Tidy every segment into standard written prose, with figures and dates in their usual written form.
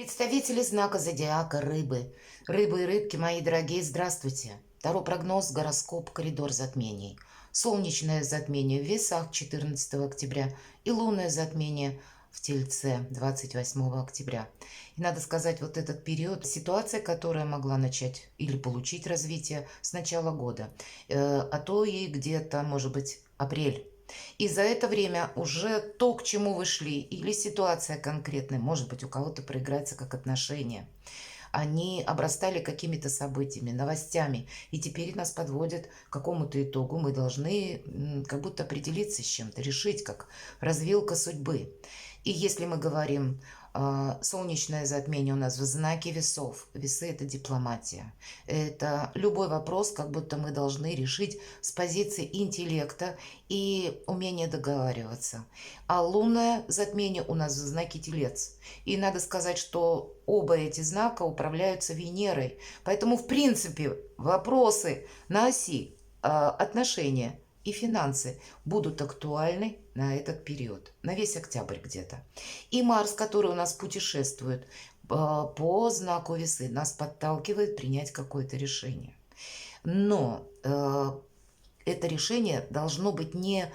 Представители знака зодиака Рыбы. Рыбы и рыбки, мои дорогие, здравствуйте. Таро прогноз, гороскоп, коридор затмений. Солнечное затмение в Весах 14 октября и лунное затмение в Тельце 28 октября. И надо сказать, вот этот период, ситуация, которая могла начать или получить развитие с начала года, а то и где-то, может быть, апрель. И за это время уже то, к чему вы шли, или ситуация конкретная, может быть, у кого-то проиграется как отношения. Они обрастали какими-то событиями, новостями, и теперь нас подводят к какому-то итогу. Мы должны как будто определиться с чем-то, решить, как развилка судьбы. И если мы говорим, солнечное затмение у нас в знаке весов. Весы – это дипломатия. Это любой вопрос, как будто мы должны решить с позиции интеллекта и умения договариваться. А лунное затмение у нас в знаке Телец. И надо сказать, что оба эти знака управляются Венерой. Поэтому, в принципе, вопросы на оси отношения и финансы будут актуальны на этот период, на весь октябрь где-то. И Марс, который у нас путешествует по знаку Весы, нас подталкивает принять какое-то решение. Но это решение должно быть не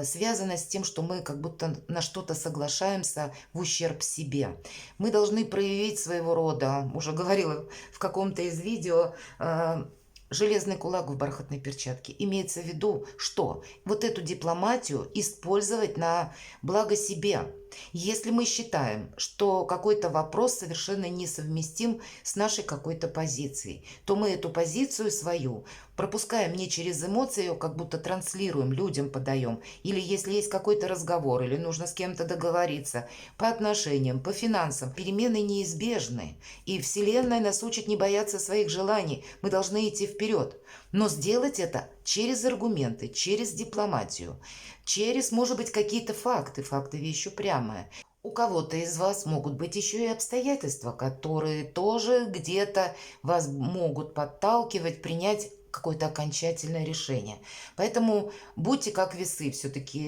связано с тем, что мы как будто на что-то соглашаемся в ущерб себе. Мы должны проявить своего рода, уже говорила в каком-то из видео, железный кулак в бархатной перчатке. Имеется в виду, что вот эту дипломатию использовать на благо себе. Если мы считаем, что какой-то вопрос совершенно несовместим с нашей какой-то позицией, то мы эту позицию свою пропускаем не через эмоции, ее как будто транслируем, людям подаем. Или если есть какой-то разговор, или нужно с кем-то договориться по отношениям, по финансам, перемены неизбежны. И Вселенная нас учит не бояться своих желаний. Мы должны идти вперед. Но сделать это через аргументы, через дипломатию, через, может быть, какие-то факты. Факты вещь упрямая. У кого-то из вас могут быть еще и обстоятельства, которые тоже где-то вас могут подталкивать принять какое-то окончательное решение. Поэтому будьте как весы. Все-таки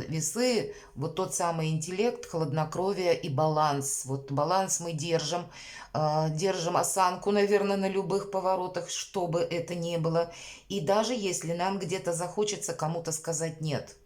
весы, вот тот самый интеллект, хладнокровие и баланс. Вот баланс мы держим, держим осанку, наверное, на любых поворотах, что бы это ни было. И даже если нам где-то захочется кому-то сказать «нет»,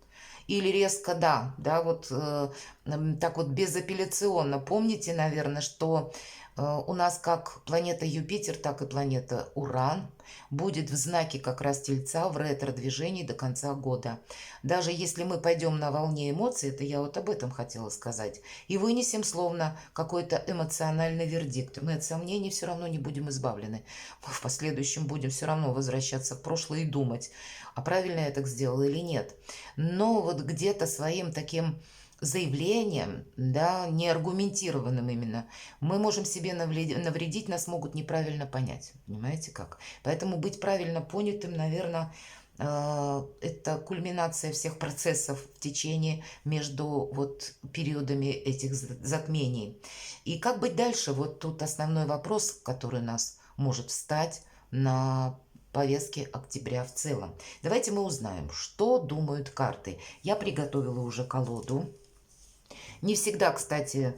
или резко да, вот так вот безапелляционно. Помните, наверное, что у нас как планета Юпитер, так и планета Уран будет в знаке как раз Тельца в ретро-движении до конца года. Даже если мы пойдем на волне эмоций, это я вот об этом хотела сказать, и вынесем словно какой-то эмоциональный вердикт, мы от сомнений все равно не будем избавлены. Мы в последующем будем все равно возвращаться в прошлое и думать, а правильно я так сделала или нет. Но вот где-то своим таким заявлением, да, неаргументированным именно, мы можем себе навредить, нас могут неправильно понять. Понимаете как? Поэтому быть правильно понятым, наверное, это кульминация всех процессов в течение между вот периодами этих затмений. И как быть дальше? Вот тут основной вопрос, который нас может встать на повестке октября в целом. Давайте мы узнаем, что думают карты. Я приготовила уже колоду. Не всегда, кстати,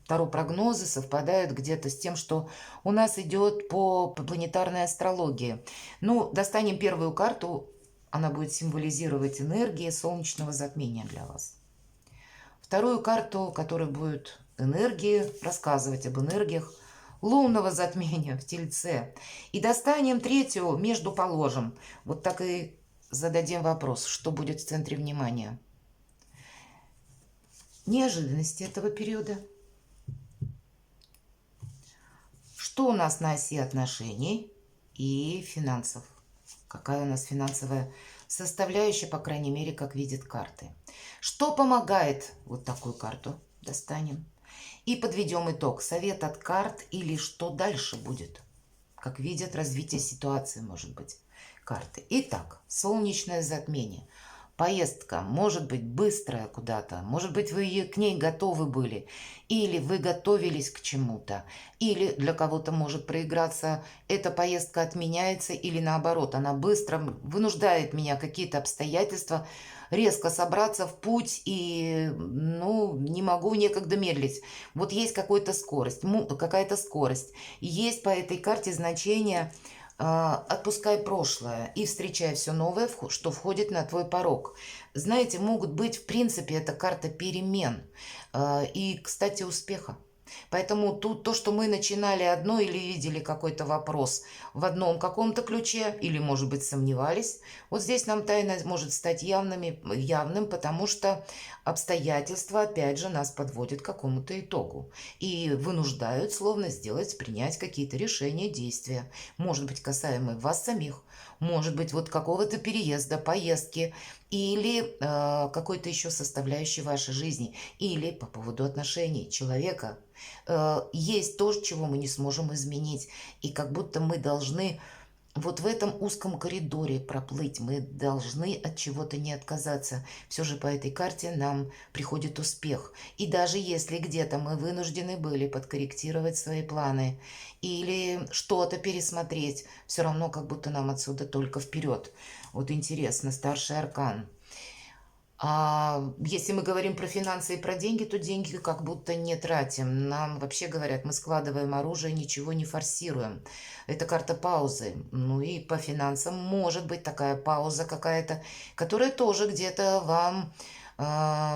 таро-прогнозы совпадают где-то с тем, что у нас идет по планетарной астрологии. Ну, достанем первую карту, она будет символизировать энергии солнечного затмения для вас. Вторую карту, которая будет энергии, рассказывать об энергиях лунного затмения в Тельце. И достанем третью, между положим. Вот так и зададим вопрос, что будет в центре внимания. Неожиданности этого периода. Что у нас на оси отношений и финансов? Какая у нас финансовая составляющая, по крайней мере, как видят карты. Что помогает? Вот такую карту достанем. И подведем итог. Совет от карт или что дальше будет? Как видят развитие ситуации, может быть, карты. Итак, солнечное затмение. поездка может быть быстрая куда-то, может быть, вы к ней готовы были, или вы готовились к чему-то, или для кого-то может проиграться, эта поездка отменяется, или наоборот, она быстро вынуждает меня какие-то обстоятельства резко собраться в путь и, ну, не могу, некогда медлить. Вот есть какая-то скорость. Есть по этой карте значение отпускай прошлое и встречай все новое, что входит на твой порог. Знаете, могут быть, в принципе, это карта перемен и, кстати, успеха. Поэтому тут то, что мы начинали одно или видели какой-то вопрос в одном каком-то ключе, или, может быть, сомневались, вот здесь нам тайна может стать явным, потому что обстоятельства, опять же, нас подводят к какому-то итогу и вынуждают словно принять какие-то решения, действия. Может быть, касаемые вас самих, может быть, вот какого-то переезда, поездки или какой-то еще составляющей вашей жизни, или по поводу отношений человека. Есть то, чего мы не сможем изменить, и как будто мы должны вот в этом узком коридоре проплыть, мы должны от чего-то не отказаться. Все же по этой карте нам приходит успех. И даже если где-то мы вынуждены были подкорректировать свои планы или что-то пересмотреть, все равно как будто нам отсюда только вперед. Вот интересно, старший аркан. А если мы говорим про финансы и про деньги, то деньги как будто не тратим. Нам вообще говорят, мы складываем оружие, ничего не форсируем. Это карта паузы. Ну и по финансам может быть такая пауза какая-то, которая тоже где-то вам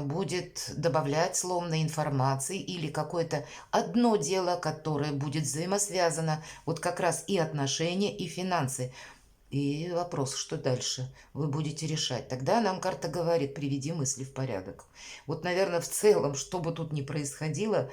будет добавлять словно информации или какое-то одно дело, которое будет взаимосвязано, вот как раз и отношения, и финансы. И вопрос, что дальше вы будете решать. Тогда нам карта говорит, приведи мысли в порядок. Вот, наверное, в целом, что бы тут ни происходило,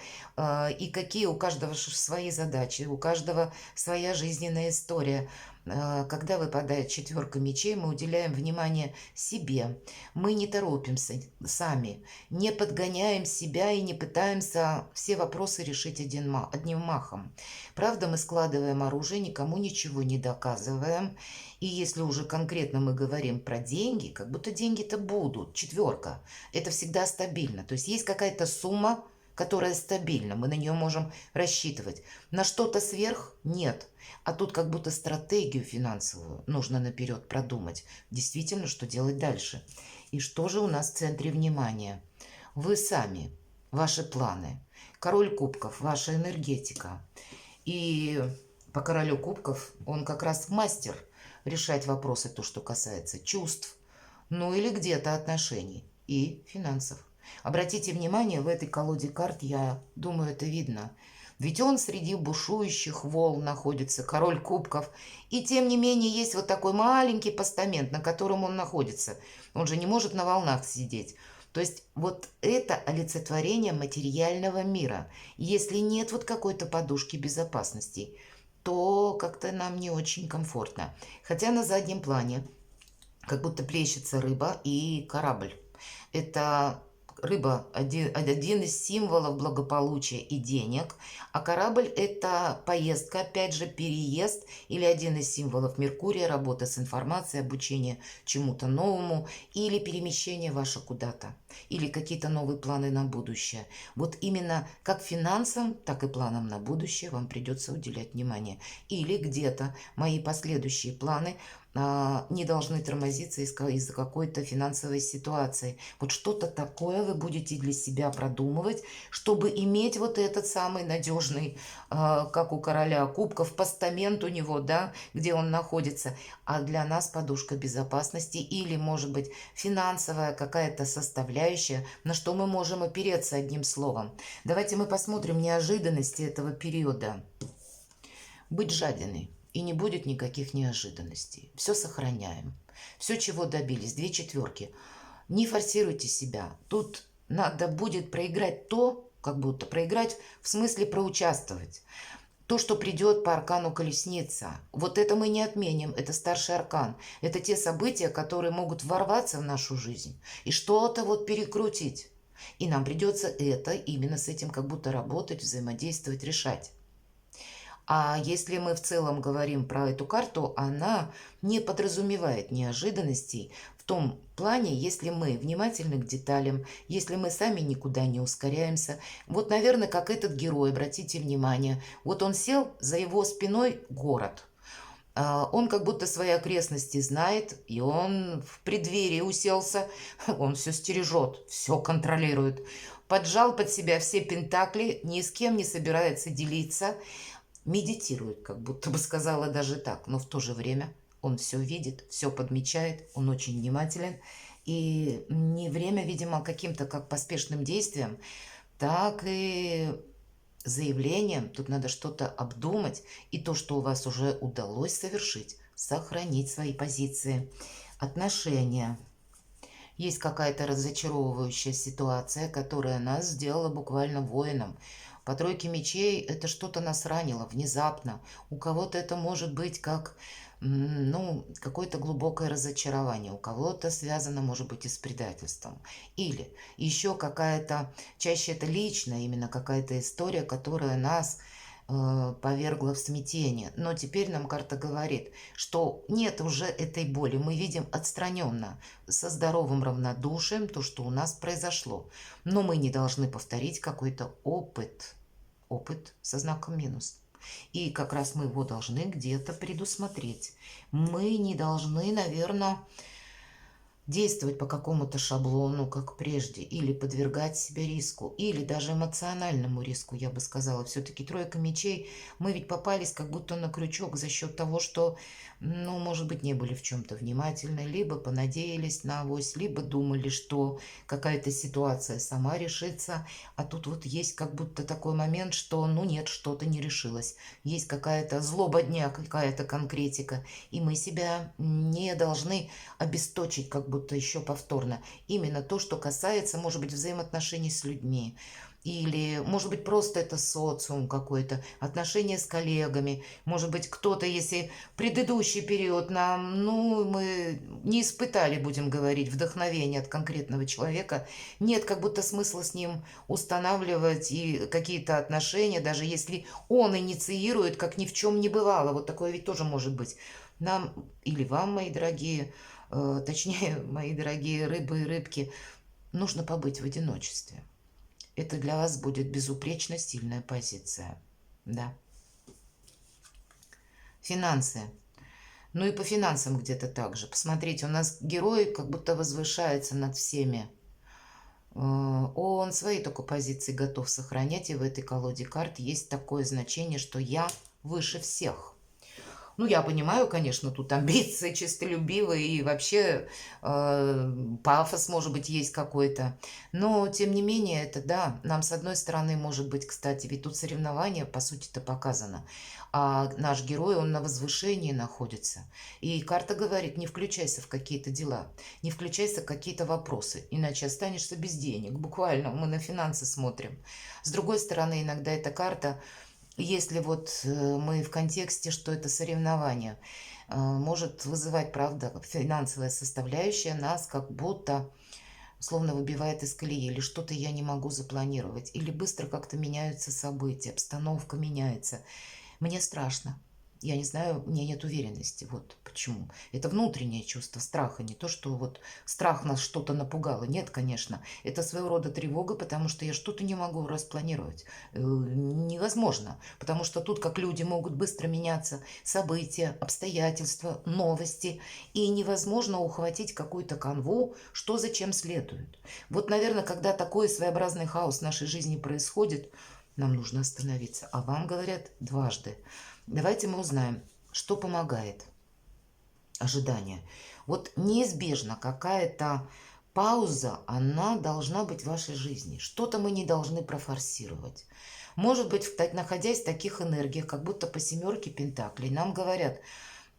и какие у каждого свои задачи, у каждого своя жизненная история. Когда выпадает четверка мечей, мы уделяем внимание себе. Мы не торопимся сами, не подгоняем себя и не пытаемся все вопросы решить одним махом. Правда, мы складываем оружие, никому ничего не доказываем. И если уже конкретно мы говорим про деньги, как будто деньги-то будут. Четверка. Это всегда стабильно. То есть есть какая-то сумма, которая стабильна. Мы на нее можем рассчитывать. На что-то сверх нет. А тут как будто стратегию финансовую нужно наперед продумать. Действительно, что делать дальше. И что же у нас в центре внимания? Вы сами, ваши планы. Король кубков, ваша энергетика. И по королю кубков он как раз мастер решать вопросы, то, что касается чувств, ну или где-то отношений и финансов. Обратите внимание, в этой колоде карт, я думаю, это видно. Ведь он среди бушующих волн находится, король кубков. И тем не менее есть вот такой маленький постамент, на котором он находится. Он же не может на волнах сидеть. То есть вот это олицетворение материального мира. Если нет вот какой-то подушки безопасности, то как-то нам не очень комфортно. Хотя на заднем плане как будто плещется рыба и корабль. Это рыба один из символов благополучия и денег, а корабль это поездка, опять же переезд или один из символов Меркурия, работа с информацией, обучение чему-то новому или перемещение ваше куда-то, или какие-то новые планы на будущее. Вот именно как финансам, так и планам на будущее вам придется уделять внимание. Или где-то мои последующие планы не должны тормозиться из-за какой-то финансовой ситуации. Вот что-то такое вы будете для себя продумывать, чтобы иметь вот этот самый надежный, как у короля кубков, постамент у него, да, где он находится. А для нас подушка безопасности или, может быть, финансовая какая-то составляющая, на что мы можем опереться одним словом. Давайте мы посмотрим неожиданности этого периода. Быть жадиной. И не будет никаких неожиданностей. Все сохраняем. Все, чего добились. 2 четверки. Не форсируйте себя. Тут надо будет проиграть то, как будто проиграть в смысле проучаствовать. То, что придет по аркану колесница. Вот это мы не отменим. Это старший аркан. Это те события, которые могут ворваться в нашу жизнь. И что-то вот перекрутить. И нам придется именно с этим как будто работать, взаимодействовать, решать. А если мы в целом говорим про эту карту, она не подразумевает неожиданностей в том плане, если мы внимательны к деталям, если мы сами никуда не ускоряемся. Вот, наверное, как этот герой, обратите внимание, вот он сел, за его спиной город. Он как будто свои окрестности знает, и он в преддверии уселся, он все стережет, все контролирует. Поджал под себя все пентакли, ни с кем не собирается делиться, медитирует, как будто бы сказала даже так, но в то же время он все видит, все подмечает, он очень внимателен. И не время, видимо, каким-то как поспешным действиям, так и заявлением. Тут надо что-то обдумать, и то, что у вас уже удалось совершить, сохранить свои позиции. Отношения. Есть какая-то разочаровывающая ситуация, которая нас сделала буквально воином. По тройке мечей это что-то нас ранило внезапно. У кого-то это может быть как ну, какое-то глубокое разочарование, у кого-то связано, может быть, и с предательством. Или еще какая-то, чаще это личная именно какая-то история, которая нас повергла в смятение. Но теперь нам карта говорит, что нет уже этой боли. Мы видим отстраненно, со здоровым равнодушием то, что у нас произошло. Но мы не должны повторить какой-то опыт. Опыт со знаком минус. И как раз мы его должны где-то предусмотреть. Мы не должны, наверное, действовать по какому-то шаблону, как прежде, или подвергать себя риску, или даже эмоциональному риску, я бы сказала. Все-таки тройка мечей, мы ведь попались как будто на крючок за счет того, что, ну, может быть, не были в чем-то внимательны, либо понадеялись на авось, либо думали, что какая-то ситуация сама решится, а тут вот есть как будто такой момент, что, ну, нет, что-то не решилось. Есть какая-то злоба дня, какая-то конкретика, и мы себя не должны обесточить как будто еще повторно. Именно то, что касается, может быть, взаимоотношений с людьми. Или, может быть, просто это социум какой-то, отношения с коллегами. Может быть, кто-то, если предыдущий период нам, ну, мы не испытали, будем говорить, вдохновения от конкретного человека, нет как будто смысла с ним устанавливать и какие-то отношения, даже если он инициирует, как ни в чем не бывало. Вот такое ведь тоже может быть. Нам или вам, мои дорогие, точнее, мои дорогие рыбы и рыбки, нужно побыть в одиночестве. Это для вас будет безупречно сильная позиция. Да. Финансы. Ну и по финансам где-то так же. Посмотрите, у нас герой как будто возвышается над всеми. Он свои только позиции готов сохранять, и в этой колоде карт есть такое значение, что я выше всех. Ну, я понимаю, конечно, тут амбиции честолюбивые и вообще пафос, может быть, есть какой-то. Но, тем не менее, это да, нам с одной стороны, может быть, кстати, ведь тут соревнование, по сути-то, показано. А наш герой, он на возвышении находится. И карта говорит, не включайся в какие-то дела, не включайся в какие-то вопросы, иначе останешься без денег. Буквально, мы на финансы смотрим. С другой стороны, иногда эта карта если вот мы в контексте, что это соревнование, может вызывать, правда, финансовая составляющая нас как будто словно выбивает из колеи, или что-то я не могу запланировать, или быстро как-то меняются события, обстановка меняется. Мне страшно. Я не знаю, у меня нет уверенности. Вот почему. Это внутреннее чувство страха, не то, что вот страх нас что-то напугало. Нет, конечно. Это своего рода тревога, потому что я что-то не могу распланировать. Невозможно. Потому что тут, как люди, могут быстро меняться события, обстоятельства, новости. И невозможно ухватить какую-то канву, что зачем следует. Вот, наверное, когда такой своеобразный хаос в нашей жизни происходит, нам нужно остановиться. А вам говорят дважды. Давайте мы узнаем, что помогает. Ожидание. Вот неизбежно какая-то пауза, она должна быть в вашей жизни. Что-то мы не должны профорсировать. Может быть, находясь в таких энергиях, как будто по семерке пентаклей, нам говорят,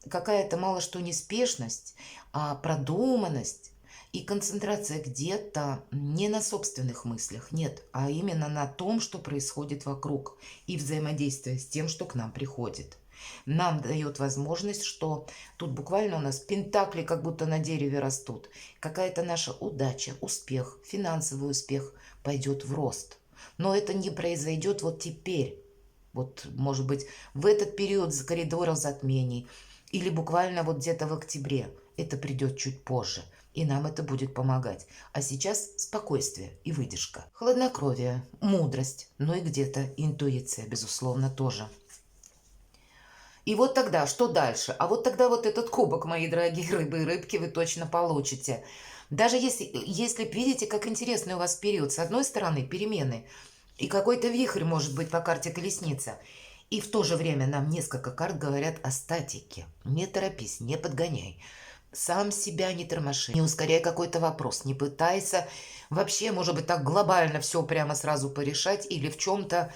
какая-то мало что неспешность, а продуманность и концентрация где-то не на собственных мыслях, нет, а именно на том, что происходит вокруг, и взаимодействие с тем, что к нам приходит. Нам дает возможность, что тут буквально у нас пентакли как будто на дереве растут. Какая-то наша удача, успех, финансовый успех пойдет в рост. Но это не произойдет вот теперь. Вот, может быть, в этот период за коридора затмений или буквально вот где-то в октябре. Это придет чуть позже, и нам это будет помогать. А сейчас спокойствие и выдержка. Хладнокровие, мудрость, ну и где-то интуиция, безусловно, тоже. И вот тогда, что дальше? А вот тогда вот этот кубок, мои дорогие рыбы и рыбки, вы точно получите. Даже если видите, как интересный у вас период. С одной стороны, перемены. И какой-то вихрь может быть по карте колесница. И в то же время нам несколько карт говорят о статике. Не торопись, не подгоняй. Сам себя не тормоши, не ускоряй какой-то вопрос, не пытайся вообще, может быть, так глобально все прямо сразу порешать или в чем-то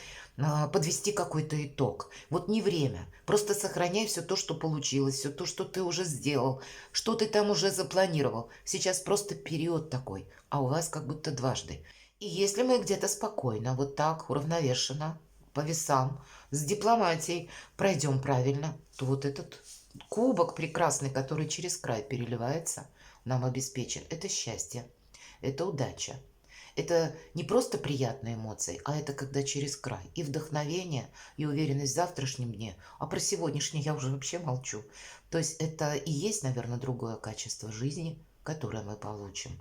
подвести какой-то итог. Вот не время. Просто сохраняй все то, что получилось, все то, что ты уже сделал, что ты там уже запланировал. Сейчас просто период такой, а у вас как будто дважды. И если мы где-то спокойно, вот так, уравновешенно, по весам, с дипломатией пройдем правильно, то вот этот кубок прекрасный, который через край переливается, нам обеспечен. Это счастье, это удача. Это не просто приятные эмоции, а это когда через край. И вдохновение, и уверенность в завтрашнем дне. А про сегодняшний я уже вообще молчу. То есть это и есть, наверное, другое качество жизни, которое мы получим.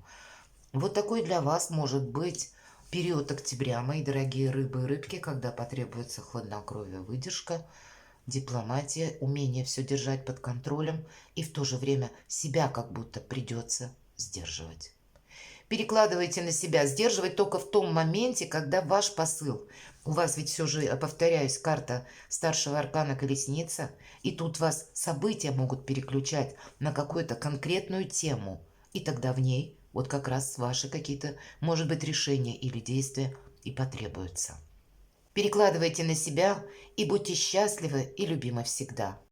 Вот такой для вас может быть период октября, мои дорогие рыбы и рыбки, когда потребуется хладнокровие, выдержка, дипломатия, умение все держать под контролем и в то же время себя как будто придется сдерживать. Перекладывайте на себя, сдерживать только в том моменте, когда ваш посыл. У вас ведь все же, повторяюсь, карта старшего аркана колесница, и тут вас события могут переключать на какую-то конкретную тему, и тогда в ней вот как раз ваши какие-то, может быть, решения или действия и потребуются. Перекладывайте на себя и будьте счастливы и любимы всегда.